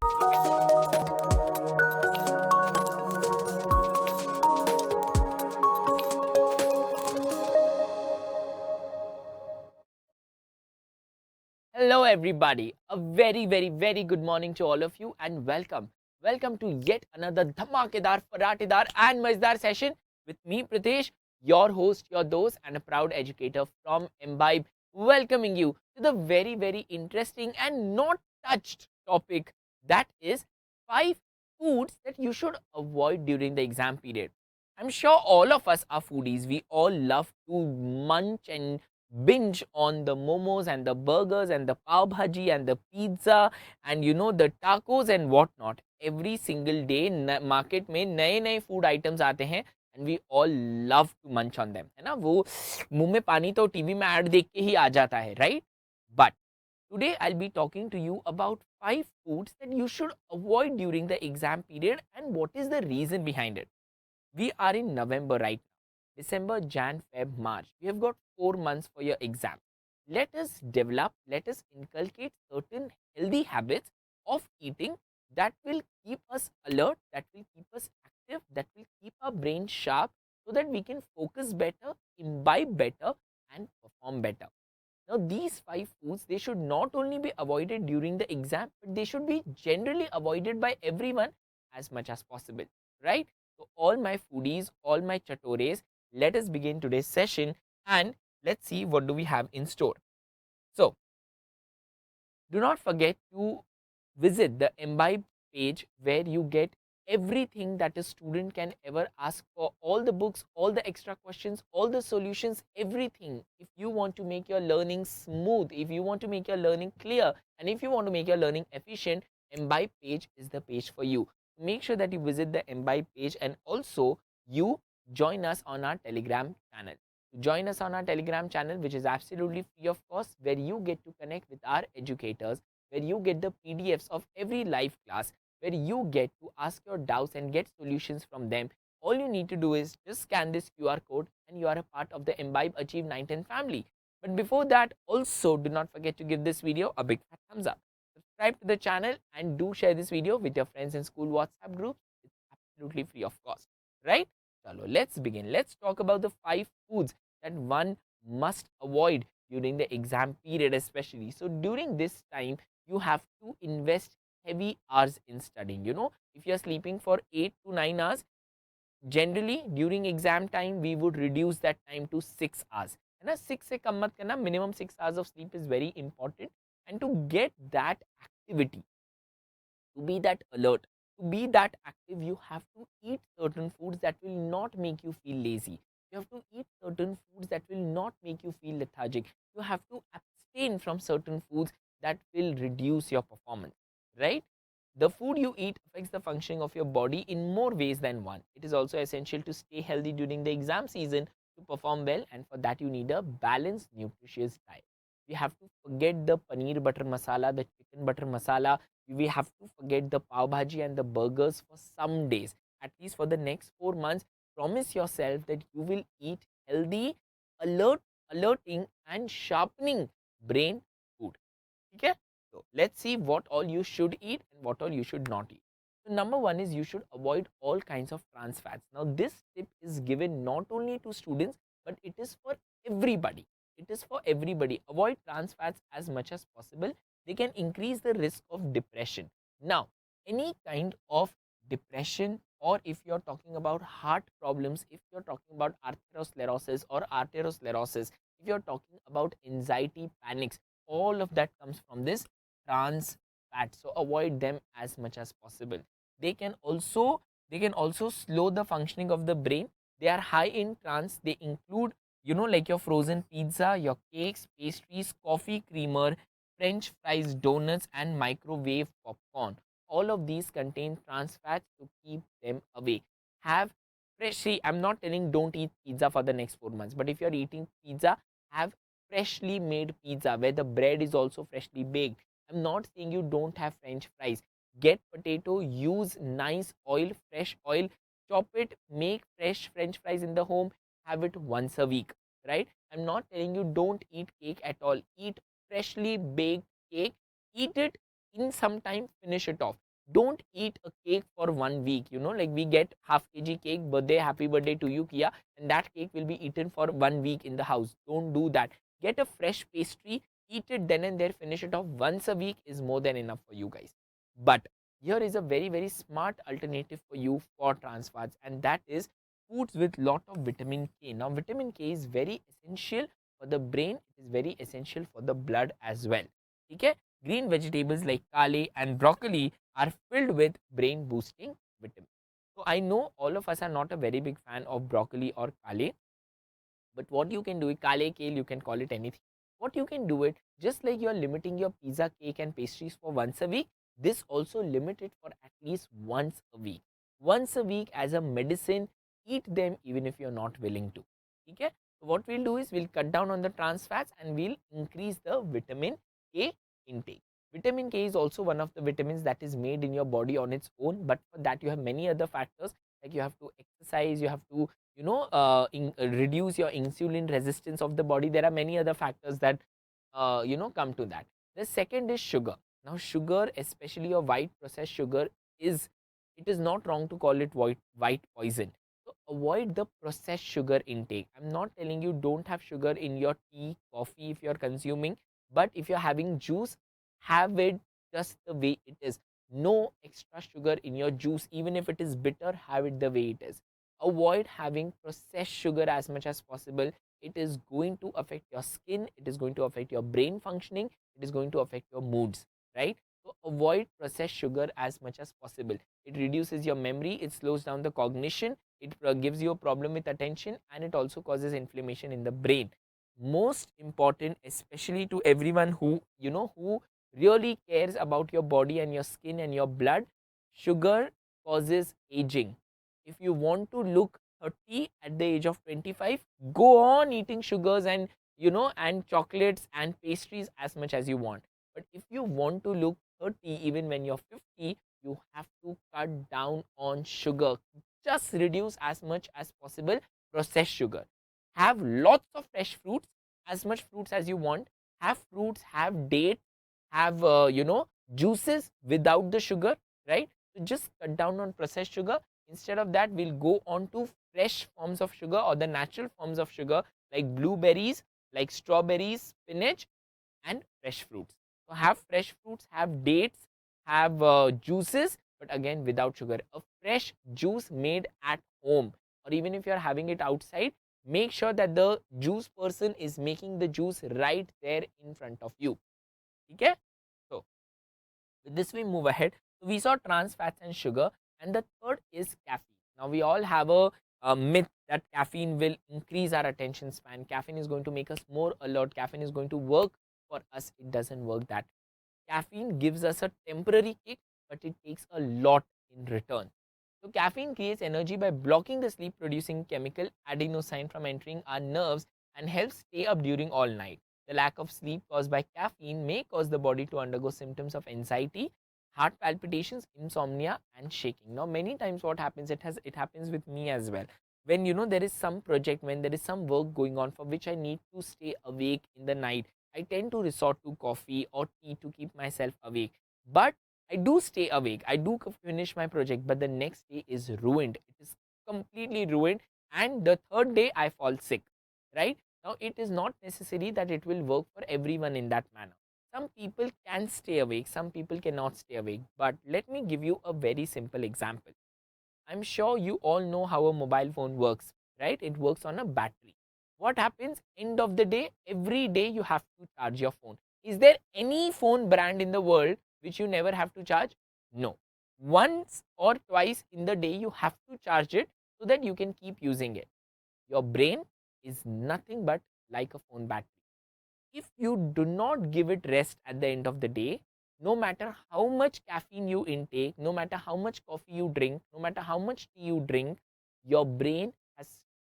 Hello, everybody. A very good morning to all of you, and welcome. Welcome to yet another dhamakedar, paratedar, and mazdar session with me, Pritesh, your host, your dose, and a proud educator from Embibe, welcoming you to the very interesting and not touched topic, that is 5 foods that you should avoid during the exam period. I'm sure all of us are foodies. We all love to munch and binge on the momos and the burgers and the pav bhaji and the pizza and the tacos and whatnot. Every single day market में नए नए food items आते हैं and we all love to munch on them, है ना? वो मुंह में पानी तो टीवी में ऐड देख के ही आ जाता है, right? But today I'll be talking to you about 5 foods that you should avoid during the exam period and what is the reason behind it. We are in November right now. December, Jan, Feb, March. We have got 4 months for your exam. Let us develop, let us inculcate certain healthy habits of eating that will keep us alert, that will keep us active, that will keep our brain sharp so that we can focus better, imbibe better, and perform better. Now, these 5 foods, they should not only be avoided during the exam, but they should be generally avoided by everyone as much as possible, right? So, all my foodies, all my chatores, let us begin today's session and let's see what do we have in store. So, do not forget to visit the Imbibe page where you get everything that a student can ever ask for, all the books, all the extra questions, all the solutions, everything. If you want to make your learning smooth, if you want to make your learning clear, and if you want to make your learning efficient, Imbibe page is the page for you. Make sure that you visit the Imbibe page and also you join us on our Telegram channel. Join us on our Telegram channel, which is absolutely free of cost, where you get to connect with our educators, where you get the PDFs of every live class, where you get to ask your doubts and get solutions from them. All you need to do is just scan this QR code and you are a part of the Imbibe Achieve 910 family. But before that, also do not forget to give this video a big fat thumbs up. Subscribe to the channel and do share this video with your friends in school WhatsApp groups. It's absolutely free of cost, right? Chalo, let's begin. Let's talk about the 5 foods that one must avoid during the exam period, especially. So, during this time, you have to invest heavy hours in studying. If you're sleeping for 8 to 9 hours, generally during exam time, we would reduce that time to 6 hours. And 6 se kam mat karna, minimum 6 hours of sleep is very important. And to get that activity, to be that alert, to be that active, you have to eat certain foods that will not make you feel lazy. You have to eat certain foods that will not make you feel lethargic. You have to abstain from certain foods that will reduce your performance, right? The food you eat affects the functioning of your body in more ways than one. It is also essential to stay healthy during the exam season to perform well, and for that, you need a balanced, nutritious diet. We have to forget the paneer butter masala, the chicken butter masala. We have to forget the pav bhaji and the burgers for some days. At least for the next 4 months, promise yourself that you will eat healthy, alerting, and sharpening brain food. Okay? So let's see what all you should eat and what all you should not eat. So number one is you should avoid all kinds of trans fats. Now this tip is given not only to students but it is for everybody. It is for everybody. Avoid trans fats as much as possible. They can increase the risk of depression. Now, any kind of depression, or if you're talking about heart problems, if you're talking about arteriosclerosis, if you're talking about anxiety, panics, all of that comes from this trans fat. So avoid them as much as possible. They can also slow the functioning of the brain. They are high in trans. They include, like your frozen pizza, your cakes, pastries, coffee creamer, french fries, donuts, and microwave popcorn. All of these contain trans fats to keep them away. Have fresh, see, I'm not telling don't eat pizza for the next 4 months, but if you're eating pizza, have freshly made pizza where the bread is also freshly baked. I'm not saying you don't have french fries. Get potato, use nice oil, fresh oil, chop it, make fresh french fries in the home, have it once a week, right? I'm not telling you don't eat cake at all. Eat freshly baked cake, eat it in some time, finish it off. Don't eat a cake for 1 week. Like we get half kg cake, birthday, happy birthday to you, Kia, and that cake will be eaten for 1 week in the house. Don't do that. Get a fresh pastry, eat it then and there, finish it off once a week is more than enough for you guys. But here is a very, very smart alternative for you for trans fats, and that is foods with lot of vitamin K. Now, vitamin K is very essential for the brain, it is very essential for the blood as well. Okay? Green vegetables like kale and broccoli are filled with brain boosting vitamins. So I know all of us are not a very big fan of broccoli or kale, but what you can do, kale, kale, you can call it anything. What you can do it, just like you are limiting your pizza, cake and pastries for once a week, this also limit it for at least once a week. Once a week as a medicine, eat them even if you're not willing to. Okay? So what we'll do is we'll cut down on the trans fats and we'll increase the vitamin K intake. Vitamin K is also one of the vitamins that is made in your body on its own, but for that you have many other factors, like you have to exercise, you have to reduce your insulin resistance of the body. There are many other factors that come to that. The second is sugar. Now sugar, especially a white processed sugar, is it is not wrong to call it white poison. So avoid the processed sugar intake. I'm not telling you don't have sugar in your tea, coffee if you're consuming, but if you're having juice, have it just the way it is. No extra sugar in your juice. Even if it is bitter, have it the way it is. Avoid having processed sugar as much as possible. It is going to affect your skin, it is going to affect your brain functioning, it is going to affect your moods, right? So avoid processed sugar as much as possible. It reduces your memory, it slows down the cognition, it gives you a problem with attention, and it also causes inflammation in the brain. Most important, especially to everyone who really cares about your body and your skin and your blood, sugar causes aging. If you want to look 30 at the age of 25, go on eating sugars and and chocolates and pastries as much as you want. But if you want to look 30 even when you're 50, you have to cut down on sugar. Just reduce as much as possible processed sugar. Have lots of fresh fruits, as much fruits as you want. Have fruits, have date, have juices without the sugar, right? So just cut down on processed sugar. Instead of that, we'll go on to fresh forms of sugar or the natural forms of sugar, like blueberries, like strawberries, spinach, and fresh fruits. So have fresh fruits, have dates, have juices, but again without sugar. A fresh juice made at home, or even if you are having it outside, make sure that the juice person is making the juice right there in front of you. Okay? So with this we move ahead. So we saw trans fats and sugar, and the third is caffeine. Now we all have a myth that caffeine will increase our attention span. Caffeine is going to make us more alert. Caffeine is going to work for us. It doesn't work that. Caffeine gives us a temporary kick, but it takes a lot in return. So caffeine creates energy by blocking the sleep producing chemical adenosine from entering our nerves and helps stay up during all night. The lack of sleep caused by caffeine may cause the body to undergo symptoms of anxiety, heart palpitations, insomnia, and shaking. Now, many times what happens, it happens with me as well. When there is some project, when there is some work going on for which I need to stay awake in the night, I tend to resort to coffee or tea to keep myself awake. But I do stay awake. I do finish my project, but the next day is ruined. It is completely ruined, and the third day I fall sick. Right? Now, it is not necessary that it will work for everyone in that manner. Some people can stay awake, some people cannot stay awake. But let me give you a very simple example. I'm sure you all know how a mobile phone works, right? It works on a battery. What happens? End of the day, every day you have to charge your phone. Is there any phone brand in the world which you never have to charge? No. Once or twice in the day, you have to charge it so that you can keep using it. Your brain is nothing but like a phone battery. If you do not give it rest at the end of the day, no matter how much caffeine you intake, no matter how much coffee you drink, no matter how much tea you drink, your brain has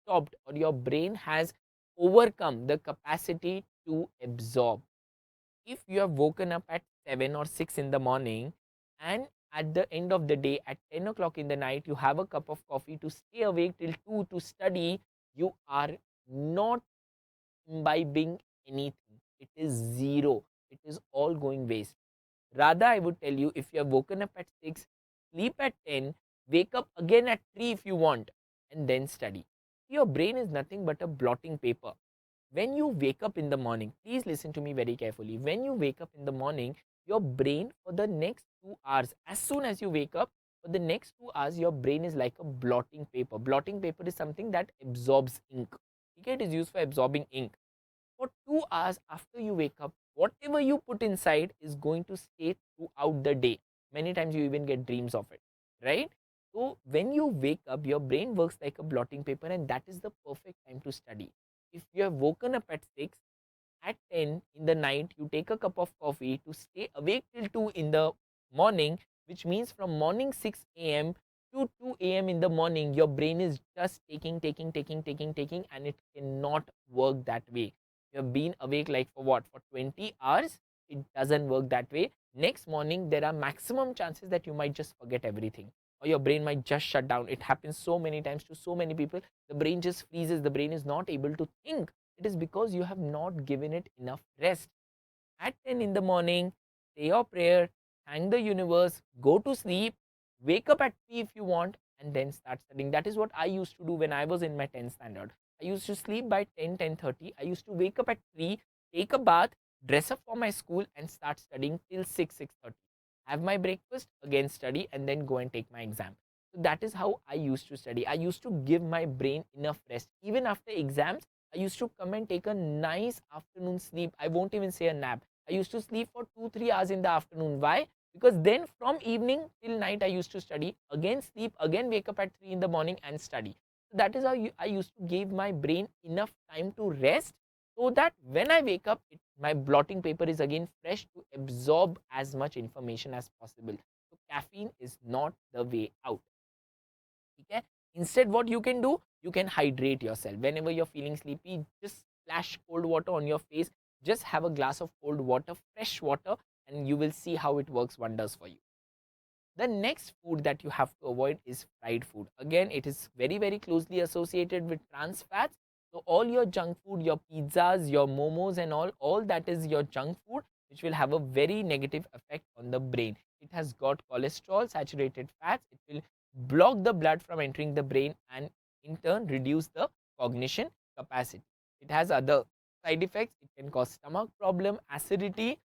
stopped, or your brain has overcome the capacity to absorb. If you have woken up at 7 or 6 in the morning, and at the end of the day at 10 o'clock in the night you have a cup of coffee to stay awake till 2 to study, you are not imbibing anything. It is zero. It is all going waste. Rather, I would tell you, if you have woken up at 6, sleep at 10, wake up again at 3 if you want, and then study. Your brain is nothing but a blotting paper. When you wake up in the morning, please listen to me very carefully. When you wake up in the morning, your brain for the next 2 hours, as soon as you wake up, for the next 2 hours, your brain is like a blotting paper. Blotting paper is something that absorbs ink. Okay, it is used for absorbing ink. For 2 hours after you wake up, whatever you put inside is going to stay throughout the day. Many times you even get dreams of it, right? So when you wake up, your brain works like a blotting paper, and that is the perfect time to study. If you have woken up at 6, at 10 in the night, you take a cup of coffee to stay awake till 2 in the morning, which means from morning 6 a.m. to 2 a.m. in the morning, your brain is just taking, and it cannot work that way. You have been awake like for what? For 20 hours? It doesn't work that way. Next morning, there are maximum chances that you might just forget everything, or your brain might just shut down. It happens so many times to so many people. The brain just freezes, the brain is not able to think. It is because you have not given it enough rest. At 10 in the morning, say your prayer, thank the universe, go to sleep, wake up at 3 if you want, and then start studying. That is what I used to do when I was in my 10th standard. I used to sleep by 10:30. I used to wake up at 3, take a bath, dress up for my school, and start studying till 6:30. Have my breakfast, again study, and then go and take my exam. So that is how I used to study. I used to give my brain enough rest. Even after exams, I used to come and take a nice afternoon sleep. I won't even say a nap. I used to sleep for 2-3 hours in the afternoon. Why? Because then from evening till night I used to study, again sleep, again wake up at 3 in the morning and study. So that is how I used to give my brain enough time to rest, so that when I wake up, my blotting paper is again fresh to absorb as much information as possible. So caffeine is not the way out. Okay? Instead, what you can do, you can hydrate yourself. Whenever you're feeling sleepy, just splash cold water on your face. Just have a glass of cold water, fresh water, and you will see how it works wonders for you. The next food that you have to avoid is fried food. Again, it is very, very closely associated with trans fats. So all your junk food, your pizzas, your momos and all that is your junk food, which will have a very negative effect on the brain. It has got cholesterol, saturated fats. It will block the blood from entering the brain and in turn reduce the cognition capacity. It has other side effects. It can cause stomach problem, acidity.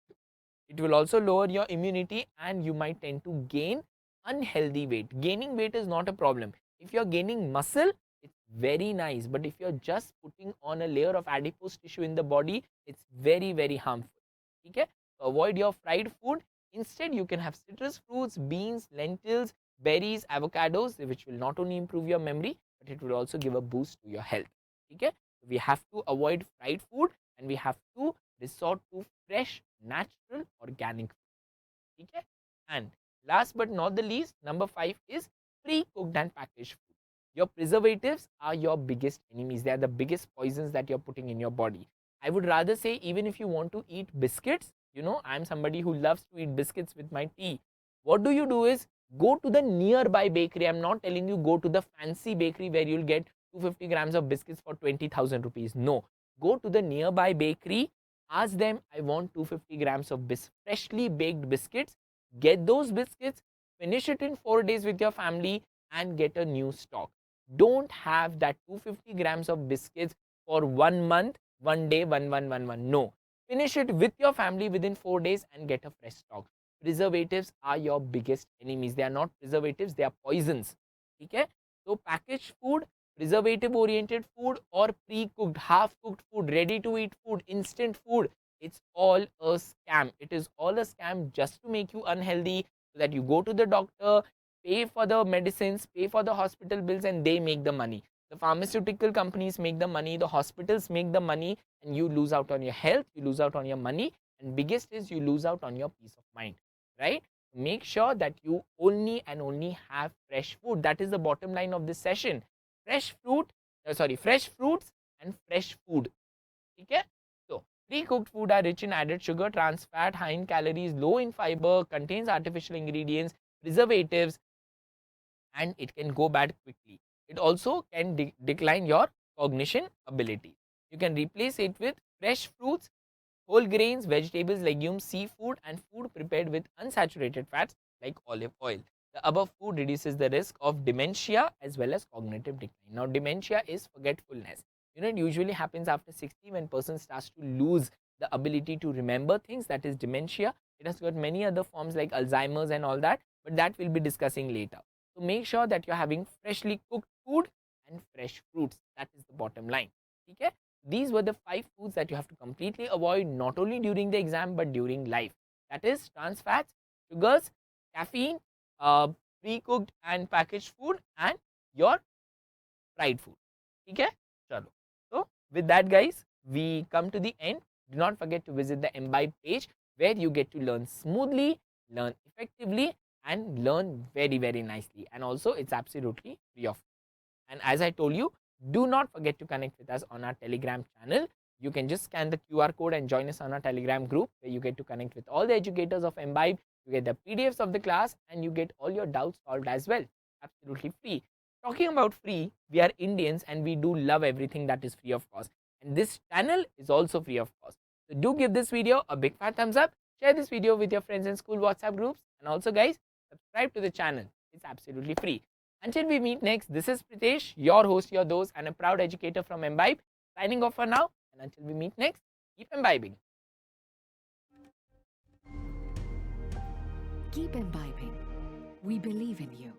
It will also lower your immunity, and you might tend to gain unhealthy weight. Gaining weight is not a problem. If you're gaining muscle, it's very nice. But if you're just putting on a layer of adipose tissue in the body, it's very, very harmful. Okay? So avoid your fried food. Instead, you can have citrus fruits, beans, lentils, berries, avocados, which will not only improve your memory, but it will also give a boost to your health. Okay? We have to avoid fried food, and we have to resort to fresh, natural, organic food. Okay? And last but not the least, number 5 is pre-cooked and packaged food. Your preservatives are your biggest enemies. They are the biggest poisons that you're putting in your body. I would rather say, even if you want to eat biscuits, I'm somebody who loves to eat biscuits with my tea. What do is go to the nearby bakery. I'm not telling you go to the fancy bakery where you'll get 250 grams of biscuits for 20,000 rupees. No, go to the nearby bakery. Ask them, I want 250 grams of freshly baked biscuits. Get those biscuits, finish it in 4 days with your family, and get a new stock. Don't have that 250 grams of biscuits for 1 month, 1 day, one. No. Finish it with your family within 4 days and get a fresh stock. Preservatives are your biggest enemies. They are not preservatives, they are poisons. Okay? So packaged food, preservative oriented food, or pre-cooked, half cooked food, ready to eat food, instant food, it's all a scam. It is all a scam just to make you unhealthy, so that you go to the doctor, pay for the medicines, pay for the hospital bills, and they make the money. The pharmaceutical companies make the money, the hospitals make the money, and you lose out on your health, you lose out on your money, and biggest is you lose out on your peace of mind, right? Make sure that you only and only have fresh food. That is the bottom line of this session. Fresh fruits and fresh food. Okay? So, pre-cooked food are rich in added sugar, trans fat, high in calories, low in fiber, contains artificial ingredients, preservatives, and it can go bad quickly. It also can decline your cognition ability. You can replace it with fresh fruits, whole grains, vegetables, legumes, seafood, and food prepared with unsaturated fats like olive oil. The above food reduces the risk of dementia as well as cognitive decline. Now, dementia is forgetfulness. It usually happens after 60 when person starts to lose the ability to remember things. That is dementia. It has got many other forms like Alzheimer's and all that, but that we'll be discussing later. So make sure that you're having freshly cooked food and fresh fruits. That is the bottom line. Okay? These were the 5 foods that you have to completely avoid, not only during the exam but during life. That is trans fats, sugars, caffeine, uh, pre-cooked and packaged food, and your fried food. Okay? Chalo. So with that, guys, we come to the end. Do not forget to visit the Embibe page where you get to learn smoothly, learn effectively, and learn very, very nicely. And also, it's absolutely free of. And as I told you, do not forget to connect with us on our Telegram channel. You can just scan the QR code and join us on our Telegram group where you get to connect with all the educators of Embibe. You get the PDFs of the class and you get all your doubts solved as well. Absolutely free. Talking about free, we are Indians and we do love everything that is free of cost. And this channel is also free of cost. So do give this video a big fat thumbs up. Share this video with your friends in school WhatsApp groups. And also, guys, subscribe to the channel. It's absolutely free. Until we meet next, this is Pritesh, your host, your dose, and a proud educator from Embibe, signing off for now. And until we meet next, keep imbibing. Keep imbibing. We believe in you.